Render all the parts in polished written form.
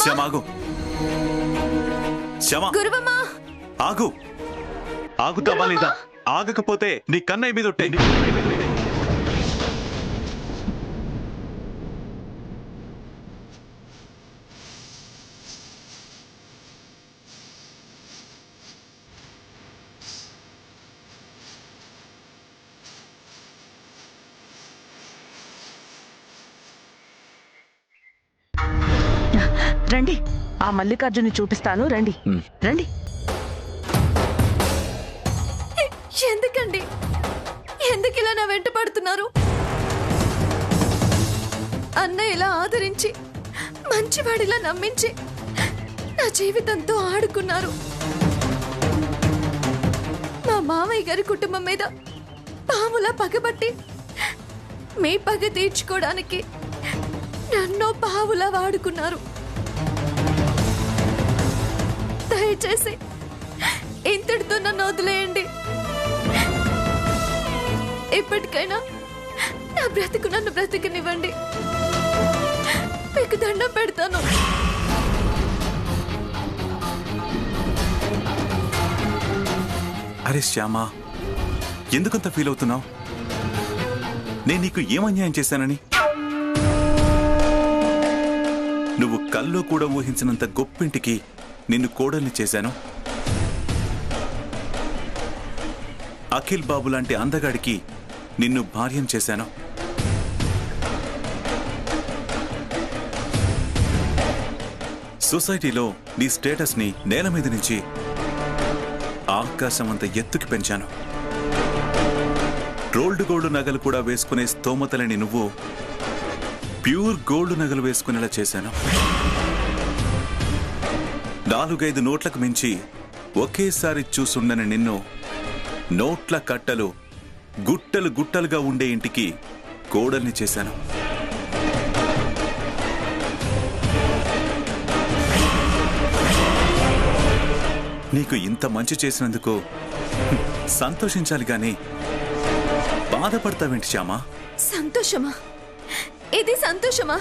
శ్యామ ఆగు. శ్యామ ఆగు. ఆగుతావా లేదా? ఆగకపోతే నీ కన్నయ్య మీద ఒట్టే. రండి, ఆ మల్లికార్జుని చూపిస్తాను. రండి రండి. ఎందుకండి, ఎందుకు ఇలా నా వెంట పడుతున్నారు? అన్న ఇలా ఆదరించి మంచివాడిలా నమ్మించి నా జీవితంతో ఆడుకున్నారు. మా మామయ్య గారి కుటుంబం మీద పాములా పగబట్టి మీ పగ తీర్చుకోవడానికి నన్ను పావులా వాడుకున్నారు. దయచేసి ఇంతటితో నన్ను వదిలేయండి. ఇప్పటికైనా నా బ్రతుకు నన్ను బ్రతికనివ్వండి. మీకు దండం పెడతాను. అరే శ్యామ, ఎందుకంత ఫీల్ అవుతున్నావు? నేను నీకు ఏం అన్యాయం చేశానని? నువ్వు కల్లో కూడా ఊహించినంత గొప్పింటికి నిన్ను కోడల్ని చేశాను. అఖిల్ బాబు లాంటి అందగాడికి నిన్ను భార్యం చేశాను. సొసైటీలో నీ స్టేటస్ని నేల మీద నుంచి ఆకాశం అంత ఎత్తుకి పెంచాను. రోల్డ్ గోల్డ్ నగలు కూడా వేసుకునే స్తోమతలని నువ్వు ప్యూర్ గోల్డ్ నగలు వేసుకునేలా చేశాను. 4-5 నోట్లకు మించి ఒకేసారి చూసుండని నిన్ను నోట్ల కట్టలు గుట్టలు గుట్టలుగా ఉండే ఇంటికి కోడల్ని చేశాను. నీకు ఇంత మంచి చేసినందుకు సంతోషించాలి గాని బాధపడతావేంటి శ్యామా? సంతోషమా? ఇది సంతోషమా?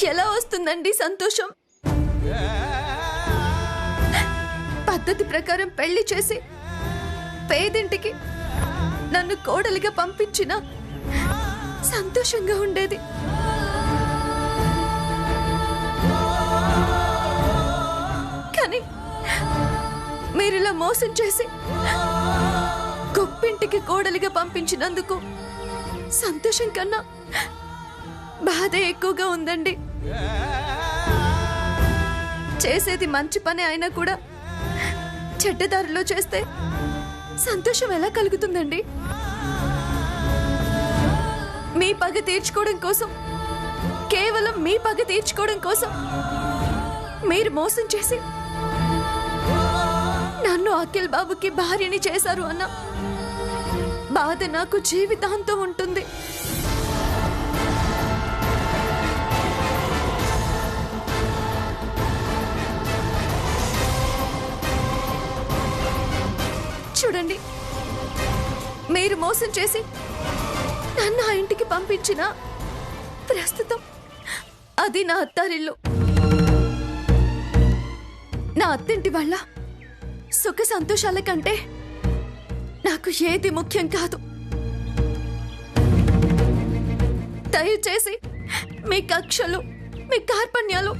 ఎలా వస్తుందండి సంతోషం? పద్ధతి ప్రకారం పెళ్లి చేసి పేదింటికి నన్ను కోడలిగా పంపించిన సంతోషంగా ఉండేది. కానీ మీరిలా మోసం చేసి గొప్పింటికి కోడలిగా పంపించినందుకు సంతోషం కన్నా బాధ ఎక్కువగా ఉందండి. చేసేది మంచి పని అయినా కూడా చెడ్డదారిలో చేస్తే సంతోషం ఎలా కలుగుతుందండి? మీ పగ తీర్చుకోవడం కోసం, కేవలం మీ పగ తీర్చుకోవడం కోసం మీరు మోసం చేసి నన్ను అఖిల్ బాబుకి భార్యని చేశారు అన్న బాధ నాకు జీవితాంతం ఉంటుంది. చూడండి, మీరు మోసం చేసి నన్ను ఆ ఇంటికి పంపించిన ప్రస్తుతం అది నా అత్తారిల్లు. నా అత్తింటి వల్ల సుఖ సంతోషాల కంటే నాకు ఏది ముఖ్యం కాదు. దయచేసి మీ కక్షలు, మీ కార్పణ్యాలు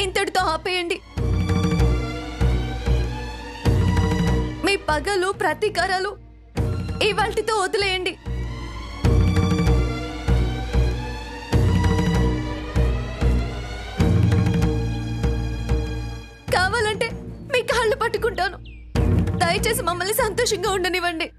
ఇంతటితో ఆపేయండి. మీ పగలు, ప్రతీకారాలు ఇవాల్టితో వదిలేయండి. కావాలంటే మీ కాళ్ళు పట్టుకుంటాను. దయచేసి మమ్మల్ని సంతోషంగా ఉండనివ్వండి.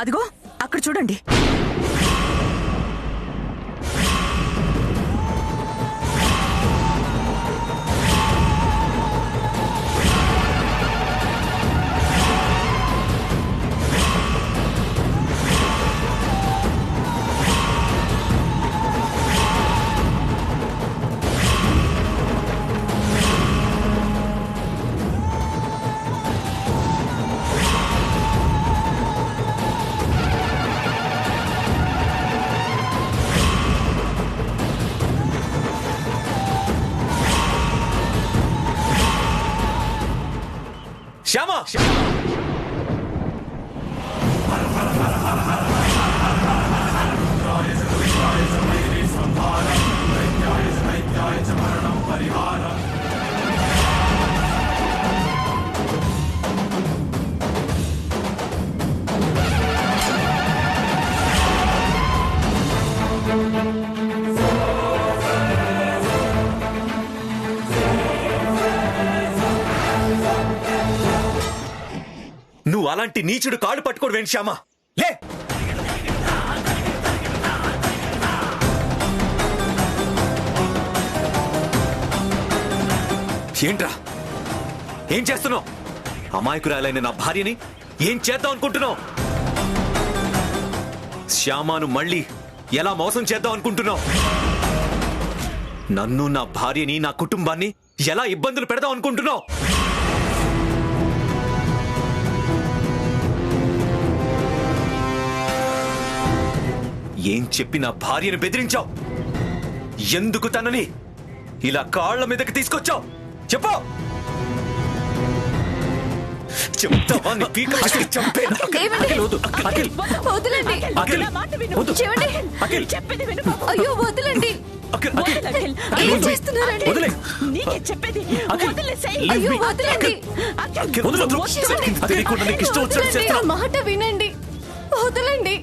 అదిగో అక్కడ చూడండి. శ్యామా! నువ్వు అలాంటి నీచుడు కాళ్ళు పట్టుకోడు వేణు శ్యామా, లే! ఏంట్రా ఏం చేస్తున్నావు? అమాయకురాలైన నా భార్యని ఏం చేద్దాం అనుకుంటున్నావు? శ్యామాను మళ్ళీ ఎలా మోసం చేద్దాం అనుకుంటున్నావు? నన్ను, నా భార్యని, నా కుటుంబాన్ని ఎలా ఇబ్బందులు పెడదాం అనుకుంటున్నావు? ఏం చెప్పి నా భార్యను బెదిరించావు? ఎందుకు తనని ఇలా కాళ్ల మీదకి తీసుకొచ్చావు? చెప్పు! చెప్తావా? నీ పీక పిసికి చంపేనా? వదలండి. చూడండి. అయ్యో వదలండి. ఏం చేస్తున్నారండి? అయ్యో వదలండి. వదలండి, ఆ మాట వినండి. వదలండి.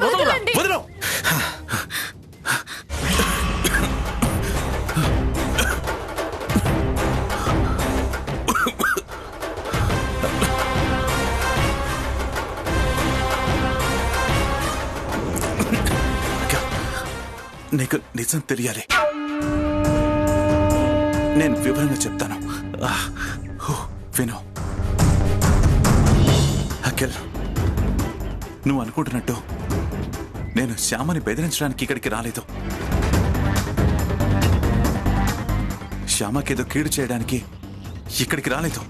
వదలండి. వదలు! నీకు నిజం తెలియాలి. నేను వివరంగా చెప్తాను. విను అఖిల్, నువ్వు అనుకుంటున్నట్టు నేను శ్యామని బెదిరించడానికి ఇక్కడికి రాలేదు. శ్యామకేదో కీడు చేయడానికి ఇక్కడికి రాలేదు.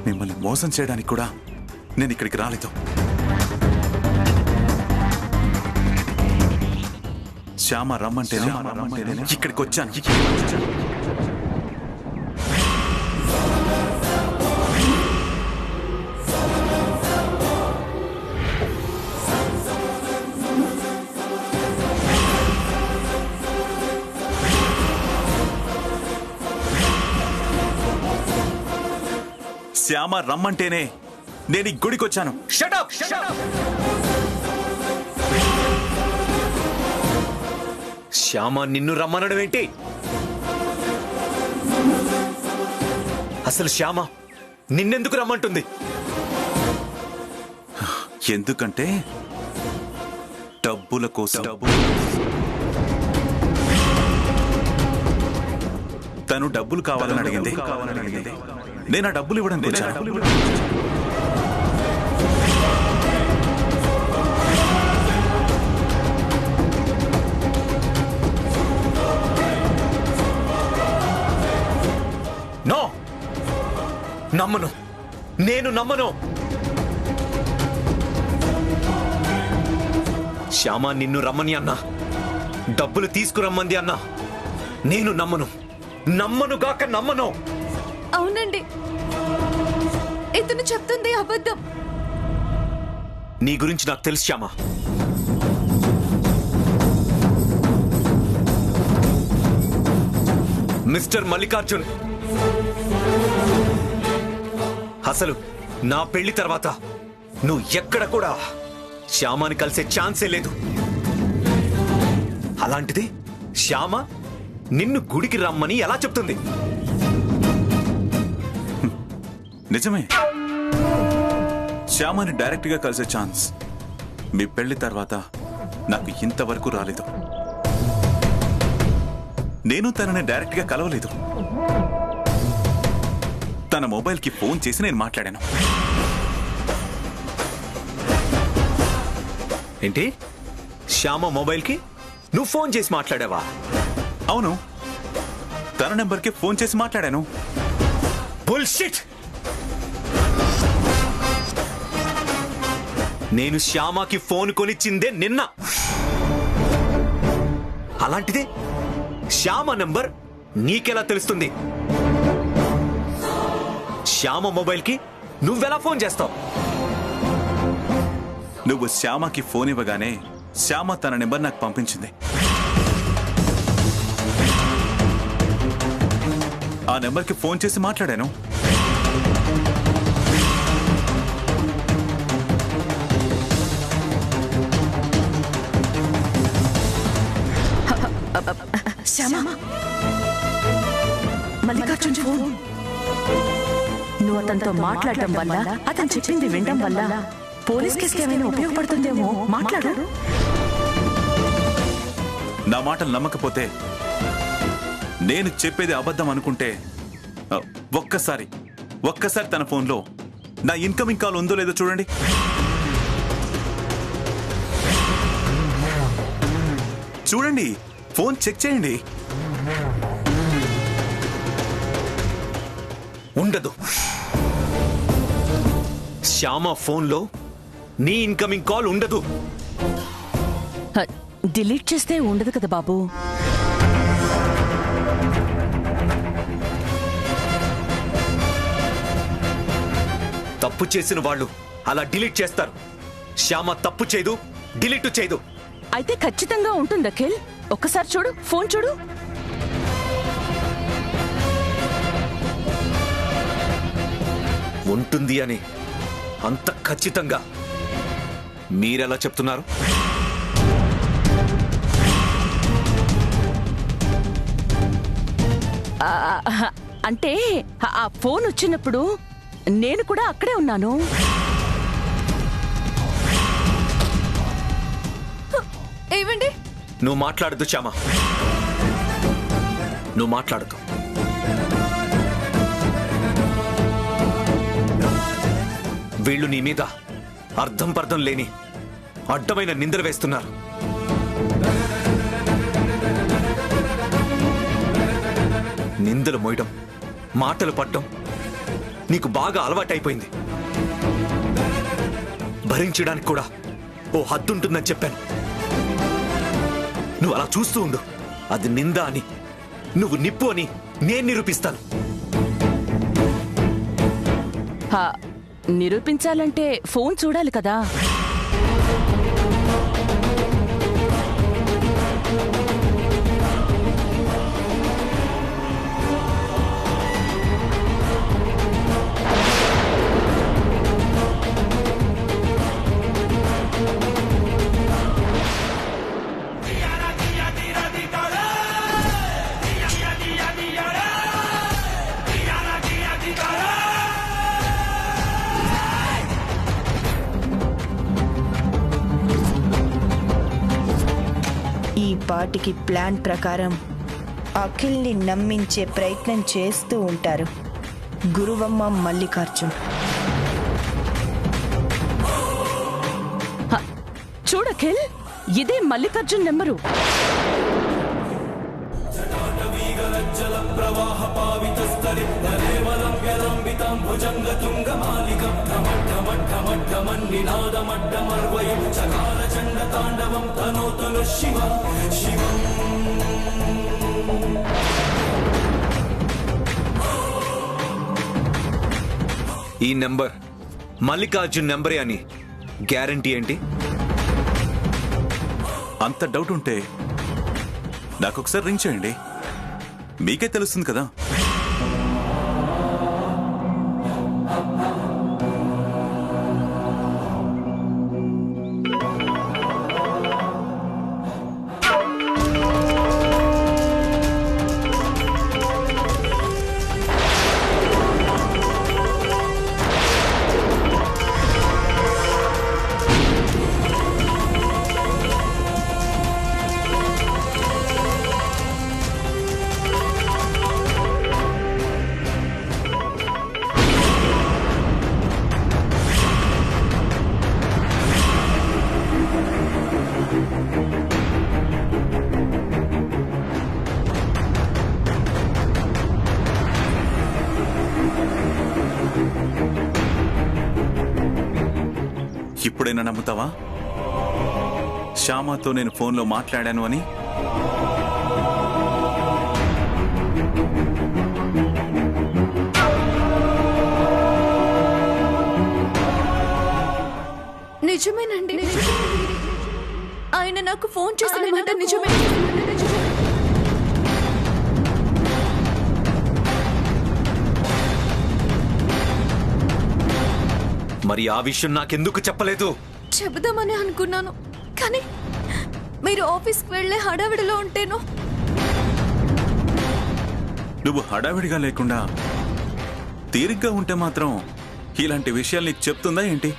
మిమ్మల్ని మోసం చేయడానికి కూడా నేను ఇక్కడికి రాలేదు. శ్యామ రమ్మంటే ఇక్కడికి వచ్చాను. శ్యామ రమ్మంటేనే నేను ఈ గుడికి వచ్చాను. Shut up! Shut up! Shyama నిన్ను రమ్మనడం ఏంటి? అసలు శ్యామ నిన్నెందుకు రమ్మంటుంది? ఎందుకంటే డబ్బుల కోసం. తను డబ్బులు కావాలని అడిగింది. నేను ఆ డబ్బులు ఇవ్వడానికి వచ్చాను. నో, నమ్మను. నేను నమ్మను. శ్యామ నిన్ను రమ్మని అన్నా, డబ్బులు తీసుకురమ్మంది అన్నా నేను నమ్మను. నమ్మనుగాక నమ్మను. అవునండి, ఇతను చెప్తుంది అబద్ధం. నీ గురించి నాకు తెలుసు శ్యామ. మిస్టర్ మల్లికార్జున్, అసలు నా పెళ్లి తర్వాత నువ్వు ఎక్కడ కూడా శ్యామని కలిసే ఛాన్సే లేదు. అలాంటిది శ్యామ నిన్ను గుడికి రమ్మని ఎలా చెప్తుంది? నిజమే, శ్యామని డైరెక్ట్ గా కలిసే ఛాన్స్ మీ పెళ్లి తర్వాత నాకు ఇంతవరకు రాలేదు. నేను తనని డైరెక్ట్ గా కలవలేదు. తన మొబైల్ కి ఫోన్ చేసి నేను మాట్లాడాను. ఏంటి? శ్యామ మొబైల్ కి నువ్వు ఫోన్ చేసి మాట్లాడావా? అవును, తన నెంబర్ కి ఫోన్ చేసి మాట్లాడాను. బుల్షిట్! నేను శ్యామకి ఫోన్ కొనిచ్చిందే నిన్న. అలాంటిది శ్యామ నంబర్ నీకెలా తెలుస్తుంది? శ్యామ మొబైల్కి నువ్వెలా ఫోన్ చేస్తావు? నువ్వు శ్యామకి ఫోన్ ఇవ్వగానే శ్యామ తన నెంబర్ నాకు పంపించింది. ఆ నెంబర్కి ఫోన్ చేసి మాట్లాడాను. శ్యామ, మల్లికార్జున్ ఫోన్. నువ్వు అతనితో మాట్లాడటం వల్ల, అతను చెప్పింది వినడం వల్ల పోలీస్ కేసుకి ఏమైనా ఉపయోగపడుతుందేమో. మాట్లాడు. నా మాటలు నమ్మకపోతే, నేను చెప్పేది అబద్ధం అనుకుంటే ఒక్కసారి తన ఫోన్లో నా ఇన్కమింగ్ కాల్ ఉందో లేదో చూడండి. చూడండి, ఫోన్ చెక్ చేయండి. ఉండదు. శ్యామ ఫోన్లో నీ ఇన్కమింగ్ కాల్ ఉండదు. డిలీట్ చేస్తే ఉండదు కదా బాబు. తప్పు చేసిన వాళ్ళు అలా డిలీట్ చేస్తారు. శ్యామ తప్పు చేయదు, డిలీట్ చేయదు. అయితే ఖచ్చితంగా ఉంటుంది అఖిల్. ఒక్కసారి చూడు, ఫోన్ చూడు. ఉంటుంది అని అంత ఖచ్చితంగా మీరెలా చెప్తున్నారు? అంటే ఆ ఫోన్ వచ్చినప్పుడు నేను కూడా అక్కడే ఉన్నాను. ఏమండి? నువ్వు మాట్లాడద్దు శ్యామ, నువ్వు మాట్లాడదు. వీళ్ళు నీ మీద అర్థం పర్థం లేని అడ్డమైన నిందలు వేస్తున్నారు. నిందలు మోయడం, మాటలు పడడం నీకు బాగా అలవాటైపోయింది. భరించడానికి కూడా ఓ హద్దుంటుందని చెప్పాను. నువ్వు అలా చూస్తూ ఉండు. అది నింద అని, నువ్వు నిప్పు అని నేను నిరూపిస్తాను. నిరూపించాలంటే ఫోన్ చూడాలి కదా. ఈ పాటికి ప్లాన్ ప్రకారం అఖిల్ని నమ్మించే ప్రయత్నం చేస్తూ ఉంటారు గురువమ్మ, మల్లికార్జున్. చూడు అఖిల్, ఇదే మల్లికార్జున్ నెంబరు. ఈ నెంబర్ మల్లికార్జున్ నెంబరే అని గ్యారంటీ ఏంటి? అంత డౌట్ ఉంటే నాకొకసారి రింగ్ చేయండి, మీకే తెలుస్తుంది కదా. ఇప్పుడైనా నమ్ముతావా శ్యామతో నేను ఫోన్లో మాట్లాడాను అని? నిజమేనండి. ఆయన నాకు ఫోన్ చేసిన మాట నిజమే. మరి ఆ విషయం నాకెందుకు చెప్పలేదు? చెబుదామని అనుకున్నాను, కానీ మీరు ఆఫీస్కి వెళ్లే హడావిడిలో ఉంటేను. నువ్వు హడావిడిగా లేకుండా తీరిగ్గా ఉంటే మాత్రం ఇలాంటి విషయాలు నీకు చెప్తుందా ఏంటి?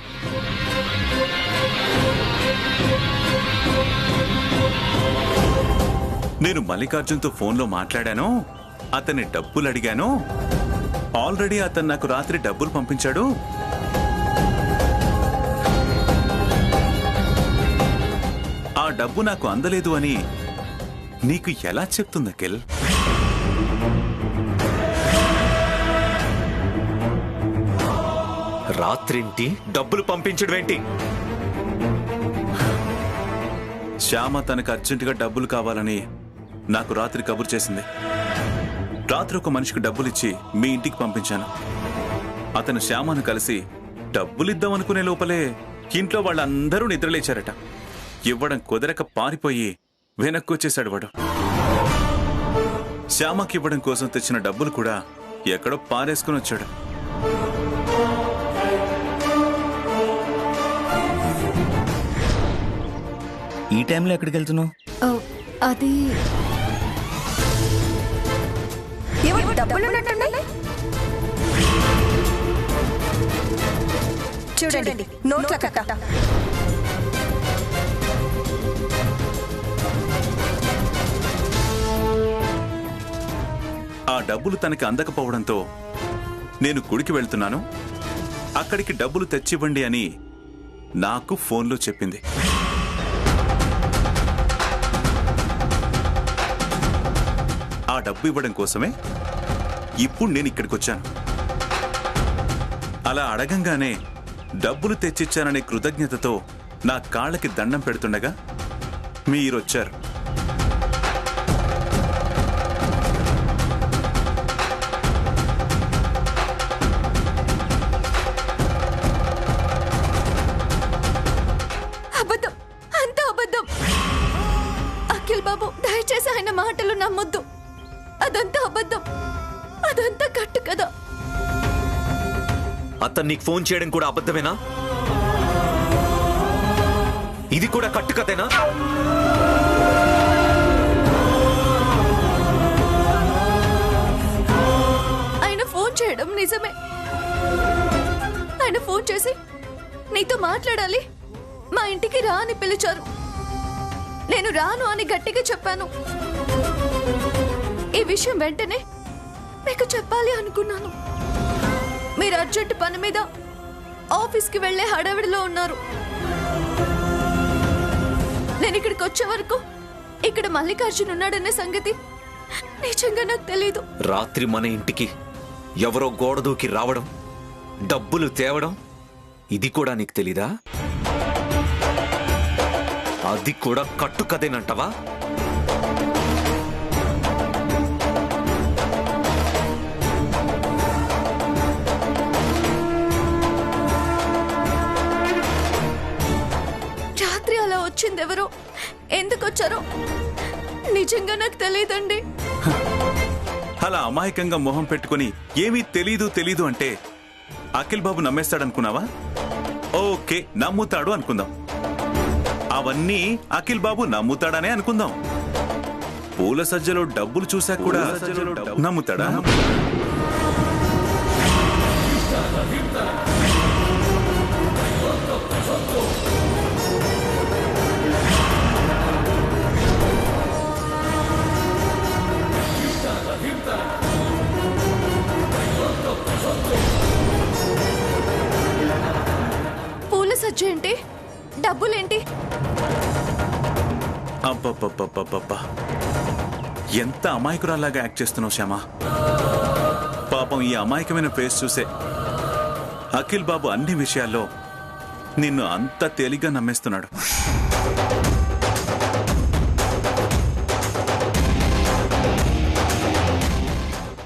నేను మల్లికార్జున్తో ఫోన్లో మాట్లాడాను, అతన్ని డబ్బులు అడిగాను. ఆల్రెడీ అతను నాకు రాత్రి డబ్బులు పంపించాడు. ఆ డబ్బు నాకు అందలేదు అని నీకు ఎలా చెప్తుంది అఖిల్? రాత్రేంటి డబ్బులు పంపించడం ఏంటి? శ్యామ తనకు అర్జెంటుగా డబ్బులు కావాలని నాకు రాత్రి కబురు చేసింది. రాత్రి ఒక మనిషికి డబ్బులిచ్చి మీ ఇంటికి పంపించాను. అతను శ్యామను కలిసి డబ్బులిద్దామనుకునే లోపలే ఇంట్లో వాళ్ళందరూ నిద్రలేచారట. ఇవ్వడం కుదరక పారిపోయి వెనక్కొచ్చేశాడు వాడు. శ్యామకి ఇవ్వడం కోసం తెచ్చిన డబ్బులు కూడా ఎక్కడో పారేసుకుని వచ్చాడు. ఈ టైంలో ఎక్కడికి వెళ్తున్నావు? అది చూడండి, నోట్ల కట్ట. ఆ డబ్బులు తనకి అందకపోవడంతో నేను గుడికి వెళ్తున్నాను, అక్కడికి డబ్బులు తెచ్చివ్వండి అని నాకు ఫోన్లో చెప్పింది. ఆ డబ్బు ఇవ్వడం కోసమే ఇప్పుడు నేను ఇక్కడికి వచ్చాను. అలా అడగంగానే డబ్బులు తెచ్చిచ్చాననే కృతజ్ఞతతో నా కాళ్ళకి దండం పెడుతుండగా మీరొచ్చారు. అబద్ధం, అంత అబద్ధం. అఖిల్ బాబు, దయచేసి ఆయన మాటలు నమ్మొద్దు. అదంతా అబద్ధం, అదంతా కట్టు కదా. అతను నీకు ఫోన్ చేయడం కూడా అబద్ధమేనా? ఇది కూడా కట్టు కథేనా? ఆయన ఫోన్ చేయడం నిజమే. ఆయన ఫోన్ చేసి నీతో మాట్లాడాలి, మా ఇంటికి రా అని పిలిచారు. నేను రాను అని గట్టిగా చెప్పాను. ఈ విషయం వెంటనే మీకు చెప్పాలి అనుకున్నాను. మీరు అర్జెంట్ పని మీద ఆఫీస్కి వెళ్లే హడావిడిలో ఉన్నారు. నేను ఇక్కడికి వచ్చే వరకు ఇక్కడ మల్లికార్జున్ ఉన్నాడనే సంగతి నిజంగా నాకు తెలీదు. రాత్రి మన ఇంటికి ఎవరో గోడ దూకి రావడం, డబ్బులు తేవడం, ఇది కూడా నీకు తెలీదా? అది కూడా కట్టు కథేనంటవా? రాత్రి అలా వచ్చిందెవరో, ఎందుకు వచ్చారో నిజంగా నాకు తెలియదండి. అలా అమాయకంగా మొహం పెట్టుకుని ఏమీ తెలీదు అంటే అఖిల్ బాబు నమ్మేస్తాడనుకున్నావా? ఓకే, నమ్ముతాడు అనుకుందాం. అవన్నీ అఖిల్ బాబు నమ్ముతాడనే అనుకుందాం. పూల సజ్జలో డబ్బులు చూశాక కూడా నమ్ముతాడా? పూల సజ్జ ఏంటి, డబ్బులేంటి? అబ్బబ్బబ్బబ్బబ్బా, ఎంత అమాయకురాల్లాగా యాక్ట్ చేస్తున్నావు శ్యామ. పాపం ఈ అమాయకమైన ఫేస్ చూసే అఖిల్ బాబు అన్ని విషయాల్లో నిన్ను అంత తేలిగ్గా నమ్మేస్తున్నాడు.